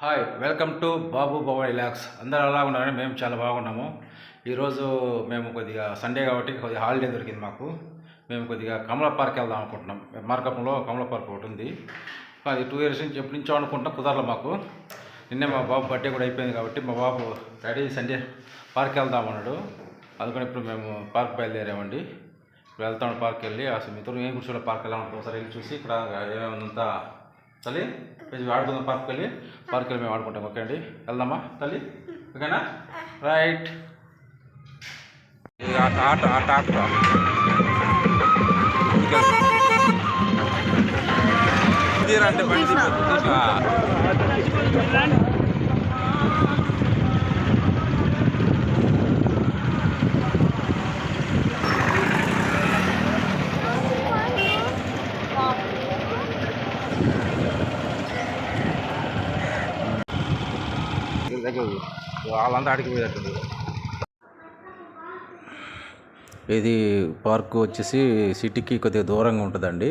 Hi welcome to Babu Baba relax. అందరూ ఎలా ఉన్నారని మేము చాలా బాగున్నాము. ఈరోజు మేము కొద్దిగా సండే కాబట్టి కొద్దిగా హాలిడే దొరికింది మాకు. మేము కొద్దిగా కమల పార్క్ వెళ్దాం అనుకుంటున్నాం. మార్కపురంలో కమల పార్క్ ఒకటి ఉంది. అది 2 years నుంచి ఎప్పటి నుంచో అనుకుంటాం, కుదరలే మాకు. నిన్నే మా బాబు బర్త్డే కూడా అయిపోయింది కాబట్టి మా బాబు డాడీ సండే పార్క్ వెళ్దాం అన్నాడు. అందుకని ఇప్పుడు మేము పార్క్ బయలుదేరామండి. ఇప్పుడు వెళ్తాం పార్క్ వెళ్ళి అసలు మీతో ఏం కూర్చోలే పార్క్ ఎలా ఉంటుంది ఒకసారి వెళ్ళి చూసి ఇక్కడ ఏమైందంతా తల్లి ఆడుకుందాం. పార్క్ వెళ్ళి మేము ఆడుకుంటాం. ఓకే అండి, వెళ్దామా తల్లి? ఓకేనా? రైట్. ఆట ఆట ఆట ఆట అంటే వాళ్ళంతా ఆడికి పోయేటట్టుంది. ఇది పార్క్ వచ్చేసి సిటీకి కొద్దిగా దూరంగా ఉంటుందండి.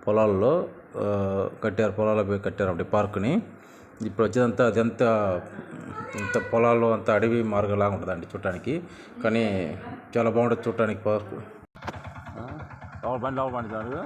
పొలాల్లో కట్టారు, పొలాల్లో పోయి కట్టారు అంటే పార్కుని. ఇప్పుడు వచ్చేదంతా అదంతా ఇంత పొలాల్లో అంతా అడవి మార్గంలాగా ఉంటుందండి చూడటానికి. కానీ చాలా బాగుంటుంది చూడటానికి పార్క్. బండి చాలు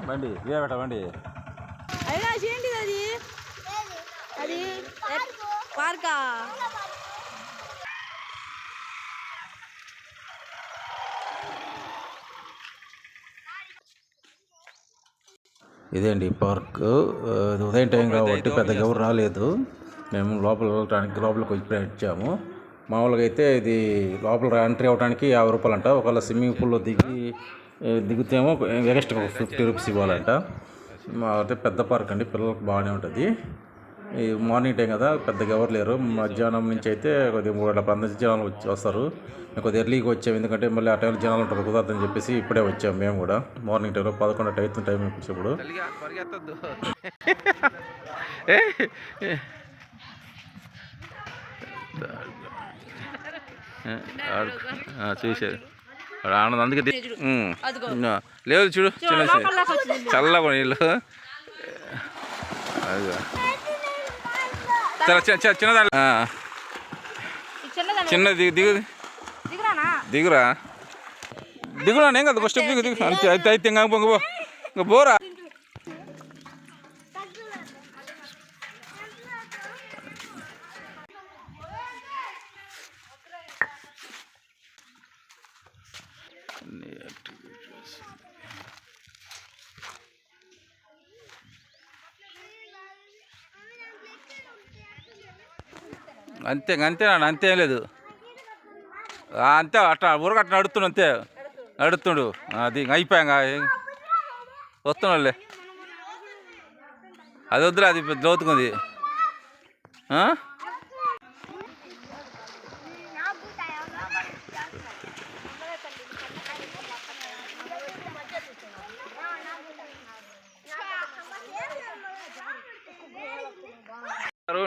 బండి ఏ పెట్ట బండి అది పార్కా? ఇదే అండి పార్క్. ఉదయం టైం కాబట్టి పెద్దగా ఎవరు రాలేదు. మేము లోపలికి వచ్చాము. మామూలుగా అయితే ఇది లోపల ఎంట్రీ అవ్వడానికి 50 రూపాయలు అంట. ఒకవేళ స్విమ్మింగ్ పూల్లో దిగుతేమో ఎక్స్ట్రా 50 రూపీస్ ఇవ్వాలంట. అంటే పెద్ద పార్క్ అండి, పిల్లలకు బాగానే ఉంటుంది. ఈ మార్నింగ్ టైం కదా, పెద్దగా ఎవరు లేరు. మధ్యాహ్నం నుంచి అయితే కొద్దిగా 3:00 జనాలు వస్తారు. మేము కొద్దిగా ఎర్లీగా వచ్చాము, ఎందుకంటే మళ్ళీ ఆ టైంలో జనాలు ఉంటారు కుదరదని చెప్పేసి ఇప్పుడే వచ్చాము. మేము కూడా మార్నింగ్ టైంలో 11 అవుతుంది టైం వచ్చేప్పుడు. చూసారు ఆనందం, అందుకే లేదు చూడు చల్లగా నీళ్ళు. చిన్న దిగురా ఏం కదా ఫస్ట్ దిగు అంతే అయితే ఇంకా పోరా. అంతేనా? అంతేం లేదు, అంతే అట్లా ఊరకట్ట నడుతుండు అది అయిపోయాక వస్తున్నాళ్ళే. అది వద్దులే, అది లోతుకుంది.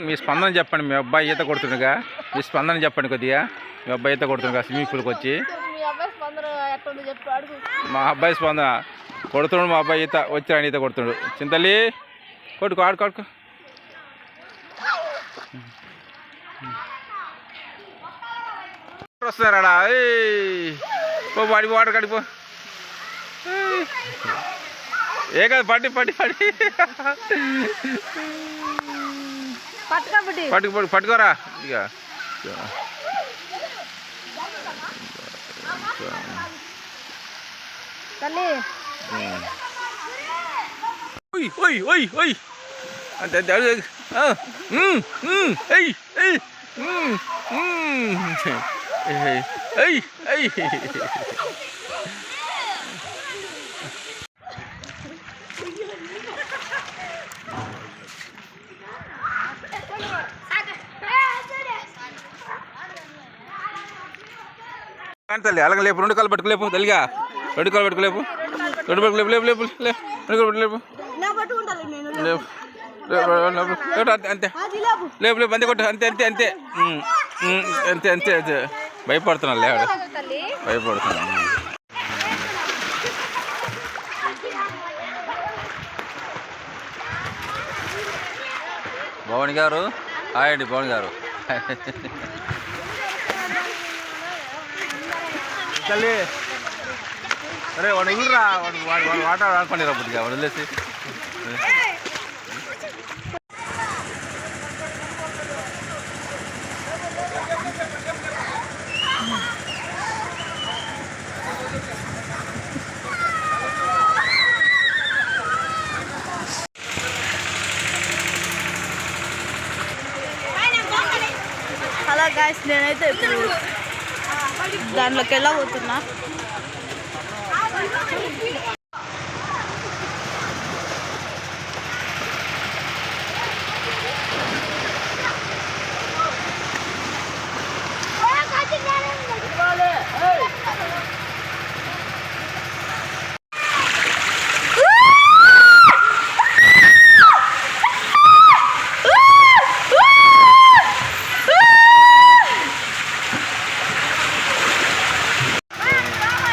మీ స్పందన చెప్పండి. మీ అబ్బాయి ఈత కొడుతుండగా మీ స్పందన చెప్పండి కొద్దిగా. మీ అబ్బాయి ఈత కొడుతుండగా స్విమ్మింగ్ పూల్కి వచ్చి మా అబ్బాయి స్పందన కొడుతున్నాడు. మా అబ్బాయి ఈత వచ్చి ఆయన ఈత కొడుతున్నాడు. చింతల్లి కొట్టుకో, ఆడుకోడుకో. వస్తున్నారా? పో వాడి వాటర్ కడిపో. ఏ కాదు పట్టి పట్టుకోరా ఇక. అంతే తల్లి అలగలేపు, 2 కాళ్ళు పట్టుకోలేపు తల్లిగా, 2 కాళ్ళు పట్టుకోలేపు, 2 పట్టుకోలేపు, లేపు లేపు లేపు 2 కాళ్ళు పట్టుకోలేపు, అంతే లేపు అంతే కొట్టు, అంతే భయపడుతున్నాను లేవాడు, భయపడుతున్నాను. భవన్ గారు హాయ్ అండి భవన్ గారు. తల్లి అరే వాడు ఊరురా వాడు ఆట ఆడుకోండి రా బుద్ధిగా వదిలేసి. హలో గాయ్స్, నేనైతే ఇప్పుడు దాంట్లోకి వెళ్ళబోతున్నా.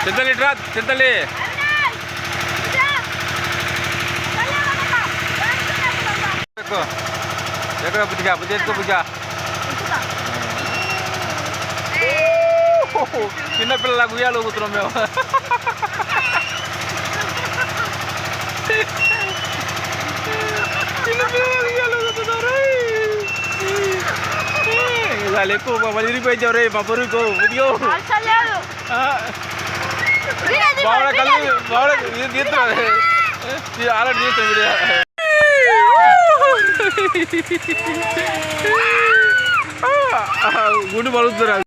చింతలి రా చింతలి. ఎక్కడ బుద్ధిగా బుద్ధి ఎత్తుకో బుద్ధిగా. చిన్నపిల్లలకు ఉయ్యాలు ఊగుతున్నాం మేము. చిన్నపిల్లలు ఉయ్యాలు ఊగుతున్నారు. వాళ్ళు ఎక్కువ మళ్ళీ ఇరిగిపోయించావు రే మా బరువుకో ఉదిగో. బాగా కలిసి బాగా తీస్తున్నాడు ఆల్రెడీ తీస్తాను వీడియో. గుండు పలుకుతున్నారు.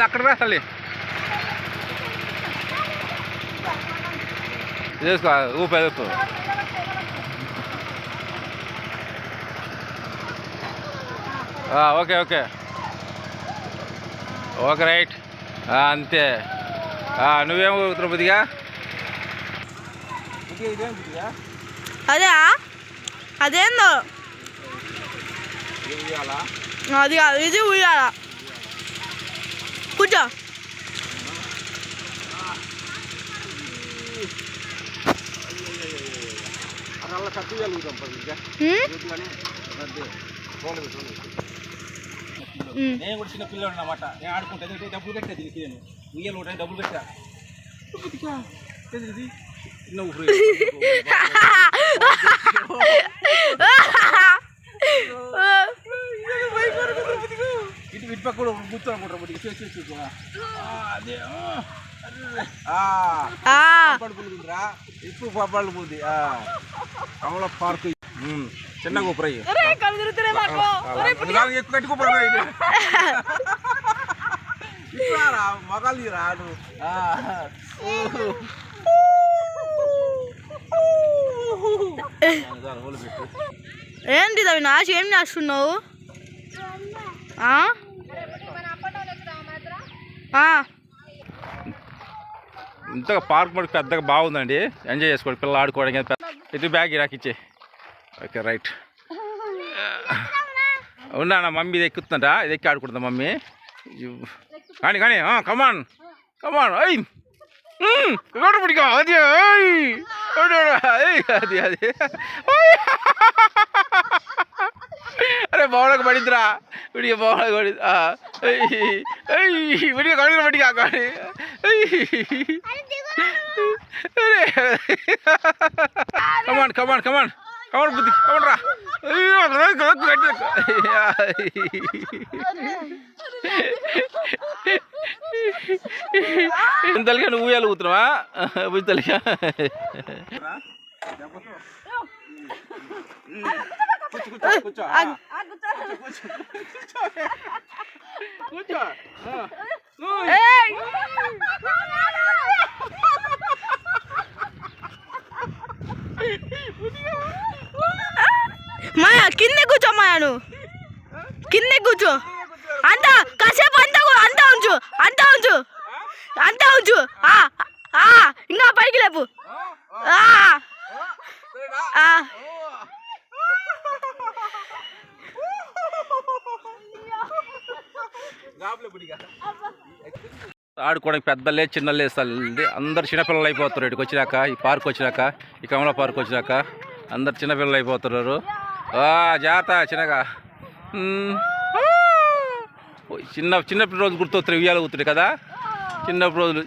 అక్కడ రా తల్లి చేసుకో ఊపేసుకో. ఓకే ఓకే ఓకే రైట్ అంతే. నువ్వేం ఊగుతున్నావు బుద్ధిగా? అదే అదేందో అది కాదు, ఇది ఉయ్యాల. కూర్చో. నేను కూడా చిన్న పిల్లలు అన్నమాట. నేను ఆడుకుంటే డబ్బులు కట్టా దీనికి. నేను ఉయ్యాలు ఉంటాయి డబ్బులు కట్టా. చిన్న ఊపిరి ఇటు ఇటు పక్క కూడా కూర్చోనుకుంటారా? అదే పడుకుంటుందిరా ఇప్పుడు పడుకుంది. కమల పార్క్ చిన్నగా ఊపిరి ఎక్కువ కట్టుకోపోరా మగాలి రాడు. ఏంటి అవినాష్, ఏం చేస్తున్నావు? ఇంతగా పార్క్ మటుకు పెద్దగా బాగుందండి. ఎంజాయ్ చేసుకోండి పిల్లలు ఆడుకోవడానికి. ఇటు బ్యాగ్ ఇరాకిచ్చే. Okay right. ఉన్నా మమ్మీ ఇది ఎక్కుతుంట. ఇది ఎక్కి ఆడుకుంటుందా మమ్మీ? కానీ కానీ కమాన్ కమాన్. పిడికా అది అది అది. అరే బావలకు పడిందిరా విడిగా. బావలకు పడింది విడిగా కడుగులు పట్టిగా కానీ. కమాన్ కమాన్ కమాన్ కమాన్ బుద్ధి కమాన్ రా. ఇంతలిగా నువ్వు ఊయాలు ఊతున్నావా బుద్ధలిగా? కూర్చో కూర్చో. మాయా కింద కూర్చో. మాయా నువ్వు కింద కూర్చో. అంతా కాసేపు అంతా ఉంచు ఇంకా పైకి లేపు. గాబులే బుడిగా ఆడుకోవడానికి పెద్దలే చిన్నలే తల్లి అందరు చిన్నపిల్లలు అయిపోతారు. ఇక్కడికి వచ్చినాక ఈ పార్క్ వచ్చినాక ఈ కమలా పార్క్ వచ్చినాక అందరు చిన్నపిల్లలు అయిపోతున్నారు. జాగ్రత్త చిన్నగా చిన్నప్పటి రోజులు గుర్తొస్తాయి. ఉయ్యాలు కూతున్నాయి కదా చిన్నప్పటి రోజులు.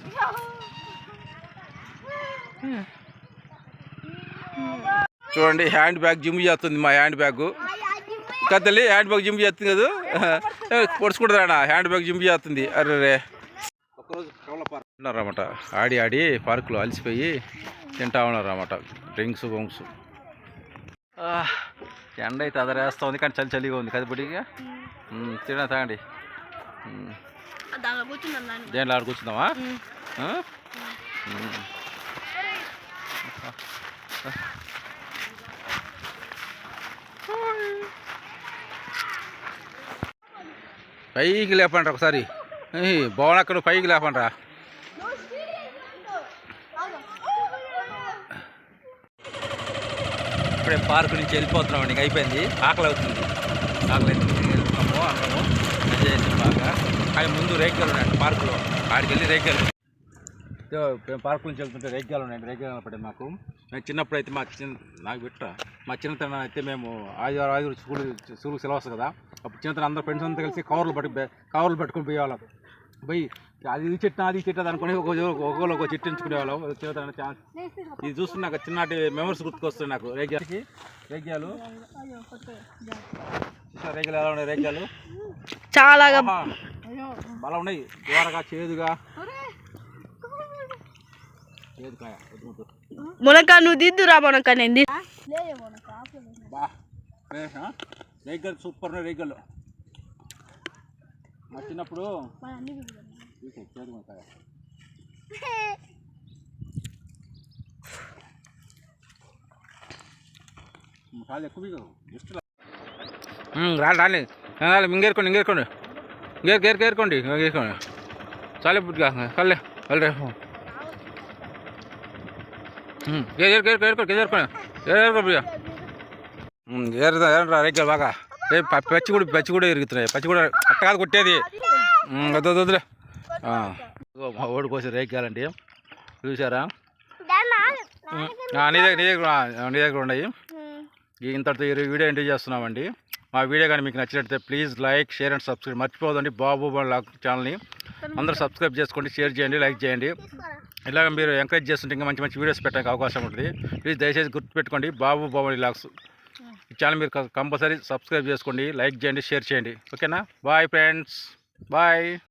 చూడండి హ్యాండ్ బ్యాగ్ జిమ్ చేస్తుంది మా హ్యాండ్ బ్యాగ్ కదలి. హ్యాండ్ బ్యాగ్ జిమ్ చేస్తుంది కదా పొడుచుకుంటుందా హ్యాండ్ బ్యాగ్ జిమ్ చేస్తుంది. అరే ఒకరోజు కమలా పార్క్ ఉన్నారన్నమాట. ఆడి ఆడి పార్కులో అలసిపోయి తింటా ఉన్నారన్నమాట డ్రింక్స్ బొంగ్స్. ఎండ అయితే అదరేస్తూ ఉంది కానీ చలి చలిగా ఉంది కదా బుడిగా. తిన తాగండి. దేంట్లో ఆడ కూర్చుందామా? పైకి లేపండి ఒకసారి. బాగున్నాక పైకి లేపండ్రా. ఇప్పుడే పార్కు నుంచి వెళ్ళిపోతున్నాం అండి. అయిపోయింది. ఆకలి అవుతుంది. ఆకలి వెళ్తున్నాము అందరము ఎంజాయ్ చేసాం బాగా. కానీ ముందు రేగ్గాలు ఉన్నాయండి పార్కులో. ఆడికి వెళ్ళి రేగ్గాలు పార్కు నుంచి వెళ్తుంటే రేగ్గాలు ఉన్నాయండి. రేగ్గాలు పడే మాకు. మేము చిన్నప్పుడు అయితే నాకు పెట్ట మా చిన్నతనం అయితే మేము ఆదివారం స్కూల్ సిలబస్ కదా. అప్పుడు చిన్నతనం అందరూ ఫ్రెండ్స్ అంతా కలిసి కవర్లు పట్టుకుని పోయేవాళ్ళం. పోయి అది చెట్టు అనుకుని ఒక్కొక్కరు ఒక చెట్టు ఎంచుకునేవాళ్ళం. చిన్నతనం ఛాన్స్ ఇది చూస్తున్నాక చిన్నటి మెమరీస్ గుర్తుకొస్తాయి నాకు. రేగ్గాలు ఎలా ఉన్నాయి? రేగ్గాలు చాలా బలం ఉన్నాయి. దూరగా చేదుగా మునక నువ్వు దిద్దురా మునక నేను రేగ్గాలు సూపర్ ఉన్నాయి. రేగ్గాలు మా చిన్నప్పుడు రాలి ఇంగేరుకోండి చాలే పుట్టుగా కల్లే వెళ్ళే రేగ్గాలు బాగా పచ్చి కూడా ఇరుగుతున్నాయి. పచ్చి కూడా అట్ట కాదు కొట్టేది. వద్దులే మా ఓడి కోసం రేగ్గాలండి. చూసారా? నీ దగ్గర ఉన్నాయి. ఇంతటితో వీడియో ఎంజాయ్ చేస్తున్నామండి. మా వీడియో కానీ మీకు నచ్చినట్లయితే please like share and subscribe మర్చిపోదండి. బాబు బ్లాగ్ ఛానల్ని అందరూ సబ్స్క్రైబ్ చేసుకోండి, షేర్ చేయండి, లైక్ చేయండి. ఇలాగ మీరు ఎంకరేజ్ చేస్తుంటే ఇంకా మంచి మంచి వీడియోస్ పెట్టడానికి అవకాశం ఉంటుంది. ప్లీజ్ దయచేసి గుర్తుపెట్టుకోండి బాబు బ్లాగ్స్ ఈ ఛానల్ మీరు కంపల్సరీ సబ్స్క్రైబ్ చేసుకోండి, లైక్ చేయండి, షేర్ చేయండి. ఓకేనా? Bye friends, bye.